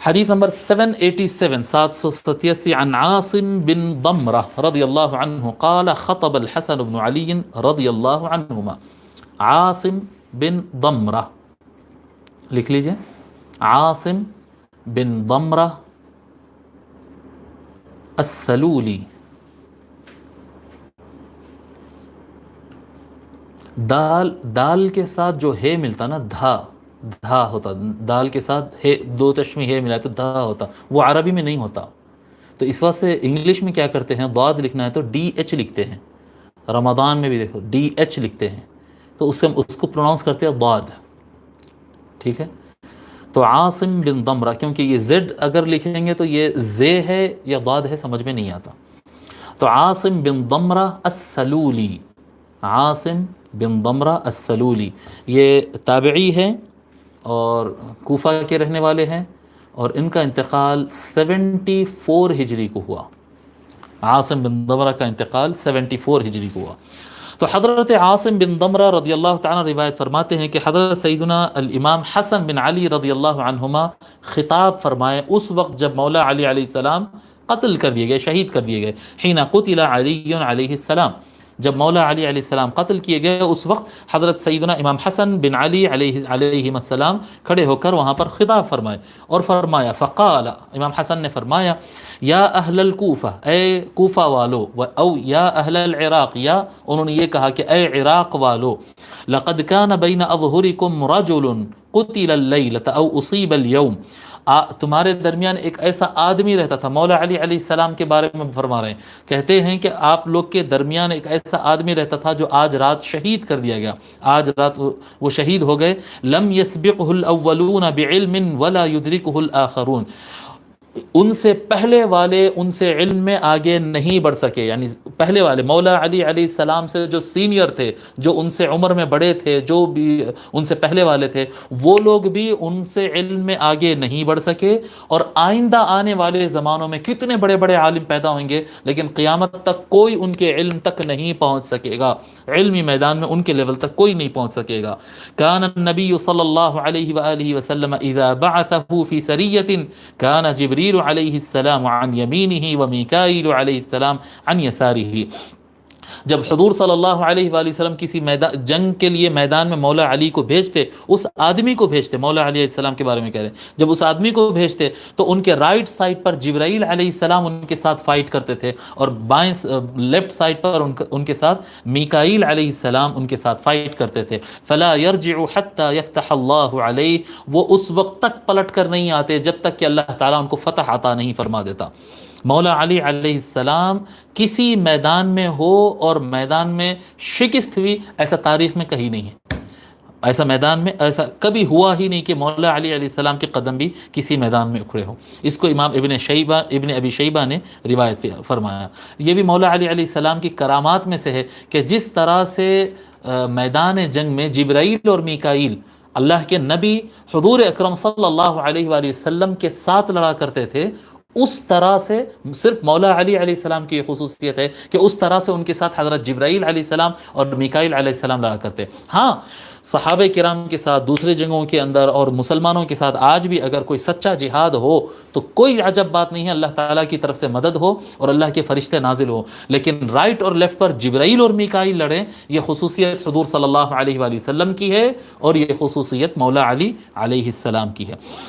حدیث نمبر 787 787 عن عاصم بن ضمرہ رضی اللہ عنہ قال خطب الحسن بن علی رضی اللہ عنہما. عاصم بن ضمرہ لکھ لیجئے، عاصم بن ضمرہ السلولی. دال کے ساتھ جو ہے ملتا نا، دھا ہوتا، دال کے ساتھ ہے، دو تشمی ہے ملا تو دھا ہوتا، وہ عربی میں نہیں ہوتا. تو اس وجہ سے انگلش میں کیا کرتے ہیں، ضاد لکھنا ہے تو ڈی ایچ لکھتے ہیں. رمضان میں بھی دیکھو ڈی ایچ لکھتے ہیں، تو اس کو پروناؤنس کرتے ہیں ضاد. ٹھیک ہے، تو عاصم بن ضمرہ، کیونکہ یہ زد اگر لکھیں گے تو یہ زے ہے یا ضاد ہے سمجھ میں نہیں آتا. تو عاصم بن ضمرہ السلولی، عاصم بن ضمرہ السلولی، یہ تابعی ہے اور کوفہ کے رہنے والے ہیں، اور ان کا انتقال 74 ہجری کو ہوا. عاصم بن ضمرہ کا انتقال 74 ہجری کو ہوا. تو حضرت عاصم بن ضمرہ رضی اللہ تعالیٰ روایت فرماتے ہیں کہ حضرت سیدنا الامام حسن بن علی رضی اللہ عنہما خطاب فرمائے اس وقت جب مولا علی علیہ السلام قتل کر دیے گئے، شہید کر دیے گئے. حین قتل علی علیہ السلام، جب مولا علی علیہ السلام قتل کیے گئے اس وقت حضرت سیدنا امام حسن بن علی علیہ السلام کھڑے ہو کر وہاں پر خطاب فرمائے اور فرمایا، فقال، امام حسن نے فرمایا، یا اہل الکوفہ، اے کوفہ والو، او یا اہل العراق، یا انہوں نے یہ کہا کہ اے عراق والو، لقد کان بین اظہرکم رجل قتل اللیلۃ او اصیب اليوم، تمہارے درمیان ایک ایسا آدمی رہتا تھا. مولا علی علیہ السلام کے بارے میں فرما رہے ہیں، کہتے ہیں کہ آپ لوگ کے درمیان ایک ایسا آدمی رہتا تھا جو آج رات شہید کر دیا گیا، آج رات وہ شہید ہو گئے. لم يسبقه الاولون بعلم ولا يدركه الاخرون، ان سے پہلے والے ان سے علم میں آگے نہیں بڑھ سکے. یعنی پہلے والے مولا علی علیہ السلام سے جو سینئر تھے، جو ان سے عمر میں بڑے تھے، جو بھی ان سے پہلے والے تھے، وہ لوگ بھی ان سے علم میں آگے نہیں بڑھ سکے. اور آئندہ آنے والے زمانوں میں کتنے بڑے بڑے عالم پیدا ہوئیں گے، لیکن قیامت تک کوئی ان کے علم تک نہیں پہنچ سکے گا. علمی میدان میں ان کے لیول تک کوئی نہیں پہنچ سکے گا. کان النبی صلی اللہ علیہ وآلہ وسلم اذا بعثه فی سریۃ کان جبریل علیہ السلام عن یمینہ ومیکائیل علیہ السلام عن یسارہ. جب حضور صلی اللہ علیہ وآلہ وسلم کسی جنگ کے لیے میدان میں مولا علی کو بھیجتے، اس آدمی کو بھیجتے، مولا علی علیہ السلام کے بارے میں کہہ رہے ہیں، جب اس آدمی کو بھیجتے تو ان کے رائٹ سائڈ پر جبرائیل علیہ السلام ان کے ساتھ فائٹ کرتے تھے، اور بائیں لیفٹ سائڈ پر ان کے ساتھ میکائیل علیہ السلام ان کے ساتھ فائٹ کرتے تھے. فلا یرجع حتی یفتح اللہ علیہ، وہ اس وقت تک پلٹ کر نہیں آتے جب تک کہ اللہ تعالیٰ ان کو فتح عطا نہیں فرما دیتا. مولا علی علیہ السلام کسی میدان میں ہو اور میدان میں شکست ہوئی، ایسا تاریخ میں کہیں نہیں ہے. ایسا میدان میں ایسا کبھی ہوا ہی نہیں کہ مولا علی علیہ السلام کے قدم بھی کسی میدان میں اکھڑے ہو. اس کو امام ابن ابی شیبہ نے روایت فرمایا. یہ بھی مولا علی علیہ السلام کی کرامات میں سے ہے کہ جس طرح سے میدان جنگ میں جبرائیل اور میکائیل اللہ کے نبی حضور اکرم صلی اللہ علیہ وآلہ وسلم کے ساتھ لڑا کرتے تھے، اس طرح سے صرف مولا علی علیہ السلام کی یہ خصوصیت ہے کہ اس طرح سے ان کے ساتھ حضرت جبرائیل علیہ السلام اور میکائیل علیہ السلام لڑا کرتے. ہاں، صحابہ کرام کے ساتھ دوسرے جنگوں کے اندر اور مسلمانوں کے ساتھ آج بھی اگر کوئی سچا جہاد ہو تو کوئی عجب بات نہیں ہے، اللہ تعالیٰ کی طرف سے مدد ہو اور اللہ کے فرشتے نازل ہو. لیکن رائٹ اور لیفٹ پر جبرائیل اور میکائیل لڑیں، یہ خصوصیت حضور صلی اللہ علیہ وآلہ وسلم کی ہے، اور یہ خصوصیت مولا علی علیہ السلام کی ہے.